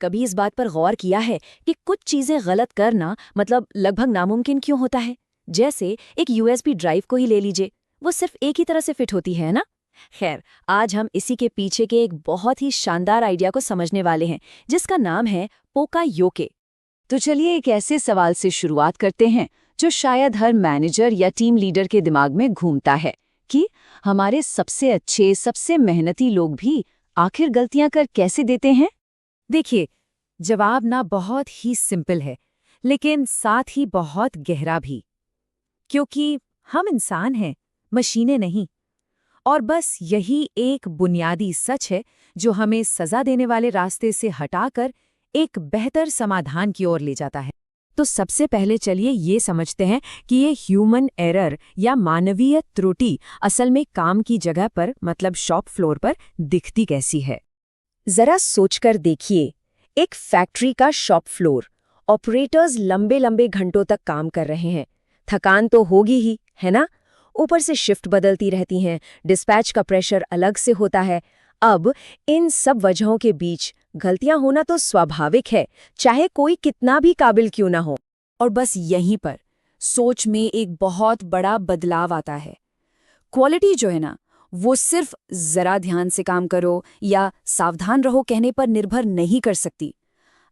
कभी इस बात पर गौर किया है कि कुछ चीजें गलत करना मतलब लगभग नामुमकिन क्यों होता है? जैसे एक यूएसबी ड्राइव को ही ले लीजिए, वो सिर्फ एक ही तरह से फिट होती है ना? खैर, आज हम इसी के पीछे के एक बहुत ही शानदार आइडिया को समझने वाले हैं, जिसका नाम है पोकायोके। तो चलिए एक ऐसे सवाल से शुरुआत करते हैं जो शायद हर मैनेजर या टीम लीडर के दिमाग में घूमता है कि हमारे सबसे अच्छे, सबसे मेहनती लोग भी आखिर गलतियां कर कैसे देते हैं। देखिए, जवाब ना बहुत ही सिंपल है, लेकिन साथ ही बहुत गहरा भी। क्योंकि हम इंसान हैं, मशीनें नहीं। और बस यही एक बुनियादी सच है जो हमें सजा देने वाले रास्ते से हटाकर एक बेहतर समाधान की ओर ले जाता है। तो सबसे पहले चलिए ये समझते हैं कि ये ह्यूमन एरर या मानवीय त्रुटि असल में काम की जगह पर मतलब शॉप फ्लोर पर दिखती कैसी है। जरा सोचकर देखिए, एक फैक्ट्री का शॉप फ्लोर, ऑपरेटर्स लंबे लंबे घंटों तक काम कर रहे हैं। थकान तो होगी ही, है ना? ऊपर से शिफ्ट बदलती रहती हैं, डिस्पैच का प्रेशर अलग से होता है। अब इन सब वजहों के बीच गलतियां होना तो स्वाभाविक है, चाहे कोई कितना भी काबिल क्यों ना हो। और बस यहीं पर सोच में एक बहुत बड़ा बदलाव आता है। क्वालिटी जो है ना, वो सिर्फ जरा ध्यान से काम करो या सावधान रहो कहने पर निर्भर नहीं कर सकती।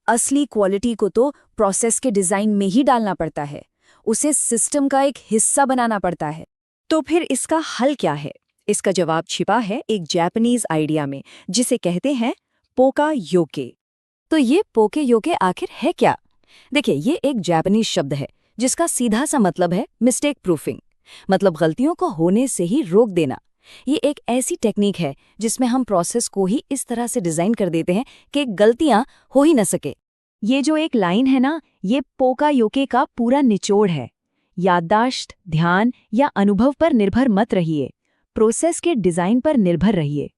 असली क्वालिटी को तो प्रोसेस के डिजाइन में ही डालना पड़ता है, उसे सिस्टम का एक हिस्सा बनाना पड़ता है। तो फिर इसका हल क्या है? इसका जवाब छिपा है एक जापानीज आइडिया में, जिसे कहते हैं पोकायोके। तो ये पोकायोके आखिर है क्या? देखिए, ये एक जापानीज शब्द है जिसका सीधा सा मतलब है मिस्टेक प्रूफिंग, मतलब गलतियों को होने से ही रोक देना। ये एक ऐसी टेक्निक है जिसमें हम प्रोसेस को ही इस तरह से डिजाइन कर देते हैं कि गलतियां हो ही न सके। ये जो एक लाइन है ना, ये पोकायोके का पूरा निचोड़ है। याददाश्त, ध्यान या अनुभव पर निर्भर मत रहिए, प्रोसेस के डिजाइन पर निर्भर रहिए।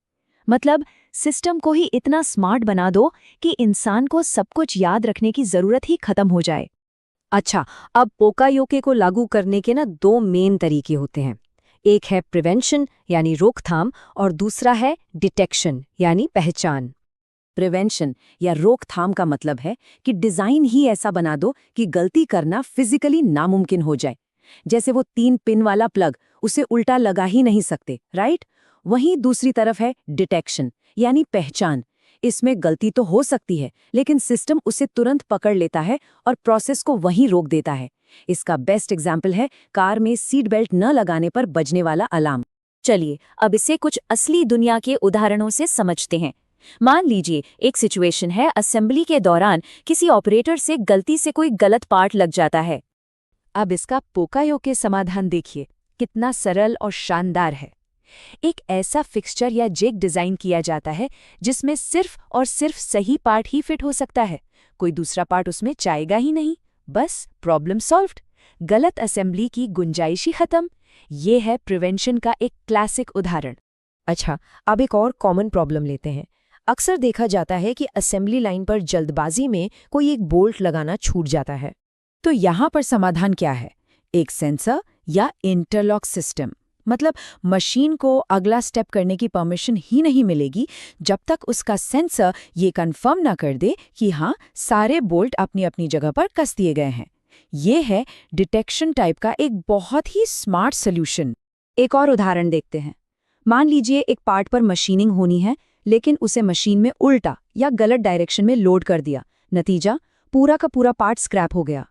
मतलब सिस्टम को ही इतना स्मार्ट बना दो कि इंसान को सब कुछ याद रखने की जरूरत ही खत्म हो जाए। अच्छा, अब पोकायोके को लागू करने के ना दो मेन तरीके होते हैं। एक है प्रिवेंशन यानी रोकथाम, और दूसरा है डिटेक्शन यानी पहचान। प्रिवेंशन या रोकथाम का मतलब है कि डिजाइन ही ऐसा बना दो कि गलती करना फिजिकली नामुमकिन हो जाए। जैसे वो 3 पिन वाला प्लग, उसे उल्टा लगा ही नहीं सकते, राइट? वहीं दूसरी तरफ है डिटेक्शन यानी पहचान। इसमें गलती तो हो सकती है, लेकिन सिस्टम उसे तुरंत पकड़ लेता है और प्रोसेस को वहीं रोक देता है। इसका बेस्ट एग्जाम्पल है कार में सीट बेल्ट न लगाने पर बजने वाला अलार्म। चलिए अब इसे कुछ असली दुनिया के उदाहरणों से समझते हैं। मान लीजिए एक सिचुएशन है, असेंबली के दौरान किसी ऑपरेटर से गलती से कोई गलत पार्ट लग जाता है। अब इसका पोकायोके समाधान देखिए, कितना सरल और शानदार है। एक ऐसा फिक्सचर या जेक डिजाइन किया जाता है जिसमें सिर्फ और सिर्फ सही पार्ट ही फिट हो सकता है, कोई दूसरा पार्ट उसमें जाएगा ही नहीं। बस प्रॉब्लम सॉल्व्ड, गलत असेंबली की गुंजाइश ही खत्म। ये है प्रिवेंशन का एक क्लासिक उदाहरण। अच्छा, अब एक और कॉमन प्रॉब्लम लेते हैं। अक्सर देखा जाता है कि असेंबली लाइन पर जल्दबाजी में कोई एक बोल्ट लगाना छूट जाता है। तो यहाँ पर समाधान क्या है? एक सेंसर या इंटरलॉक सिस्टम। मतलब मशीन को अगला स्टेप करने की परमिशन ही नहीं मिलेगी जब तक उसका सेंसर ये कंफर्म ना कर दे कि हाँ, सारे बोल्ट अपनी अपनी जगह पर कस दिए गए हैं। ये है डिटेक्शन टाइप का एक बहुत ही स्मार्ट सॉल्यूशन। एक और उदाहरण देखते हैं। मान लीजिए एक पार्ट पर मशीनिंग होनी है, लेकिन उसे मशीन में उल्टा या गलत डायरेक्शन में लोड कर दिया। नतीजा, पूरा का पूरा पार्ट स्क्रैप हो गया।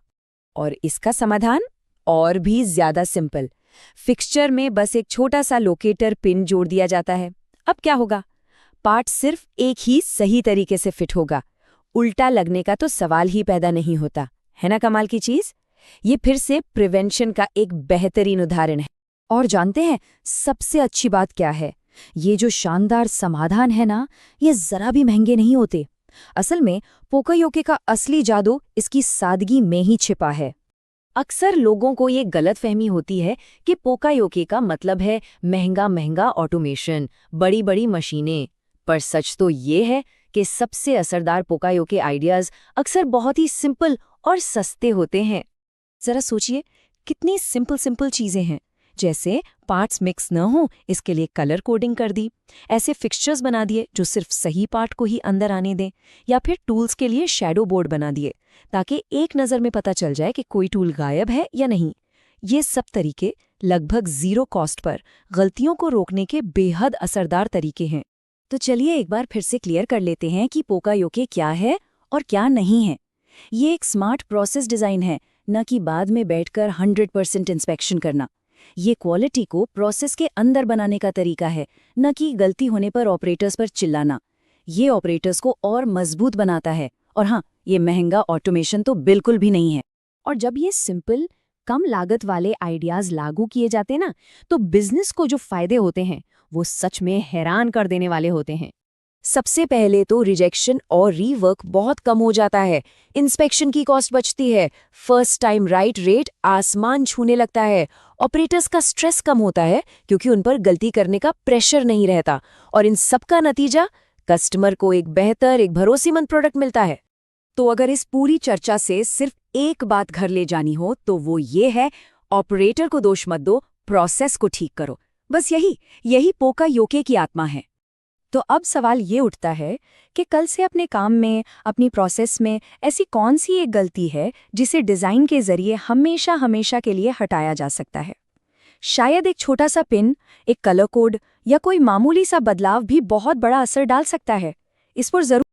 और इसका समाधान और भी ज्यादा सिंपल। फिक्सचर में बस एक छोटा सा लोकेटर पिन जोड़ दिया जाता है। अब क्या होगा? पार्ट सिर्फ एक ही सही तरीके से फिट होगा। उल्टा लगने का तो सवाल ही पैदा नहीं होता, है ना कमाल की चीज? ये फिर से प्रिवेंशन का एक बेहतरीन उदाहरण है। और जानते हैं सबसे अच्छी बात क्या है? ये जो शानदार समाधान है ना, ये जरा भी महंगे नहीं होते। असल में पोकायोके का असली जादू इसकी सादगी में ही छिपा है। अक्सर लोगों को ये गलतफहमी होती है कि पोकायोके का मतलब है महंगा महंगा ऑटोमेशन, बड़ी बड़ी मशीनें। पर सच तो ये है कि सबसे असरदार पोकायोके आइडियाज अक्सर बहुत ही सिंपल और सस्ते होते हैं। जरा सोचिए, कितनी सिंपल सिंपल चीजें हैं जैसे पार्ट्स मिक्स न हो इसके लिए कलर कोडिंग कर दी, ऐसे फिक्सचर्स बना दिए जो सिर्फ सही पार्ट को ही अंदर आने दें, या फिर टूल्स के लिए शैडो बोर्ड बना दिए ताकि एक नज़र में पता चल जाए कि कोई टूल गायब है या नहीं। ये सब तरीके लगभग ज़ीरो कॉस्ट पर गलतियों को रोकने के बेहद असरदार तरीके हैं। तो चलिए एक बार फिर से क्लियर कर लेते हैं कि पोकायोके क्या है और क्या नहीं है। ये एक स्मार्ट प्रोसेस डिज़ाइन है, न कि बाद में बैठकर 100% इंस्पेक्शन करना। ये क्वालिटी को प्रोसेस के अंदर बनाने का तरीका है, न कि गलती होने पर ऑपरेटर्स पर चिल्लाना। ये ऑपरेटर्स को और मजबूत बनाता है, और हाँ, ये महंगा ऑटोमेशन तो बिल्कुल भी नहीं है। और जब ये सिंपल कम लागत वाले आइडियाज लागू किए जाते ना, तो बिजनेस को जो फायदे होते हैं वो सच में हैरान कर देने वाले होते हैं। सबसे पहले तो रिजेक्शन और रीवर्क बहुत कम हो जाता है, इंस्पेक्शन की कॉस्ट बचती है, फर्स्ट टाइम राइट रेट आसमान छूने लगता है, ऑपरेटर्स का स्ट्रेस कम होता है क्योंकि उन पर गलती करने का प्रेशर नहीं रहता, और इन सब का नतीजा कस्टमर को एक बेहतर, एक भरोसेमंद प्रोडक्ट मिलता है। तो अगर इस पूरी चर्चा से सिर्फ एक बात घर ले जानी हो तो वो ये है, ऑपरेटर को दोष मत दो, प्रोसेस को ठीक करो। बस यही पोकायोके की आत्मा है। तो अब सवाल ये उठता है कि कल से अपने काम में, अपनी प्रोसेस में ऐसी कौन सी एक गलती है जिसे डिज़ाइन के जरिए हमेशा के लिए हटाया जा सकता है। शायद एक छोटा सा पिन, एक कलर कोड या कोई मामूली सा बदलाव भी बहुत बड़ा असर डाल सकता है। इस पर जरूर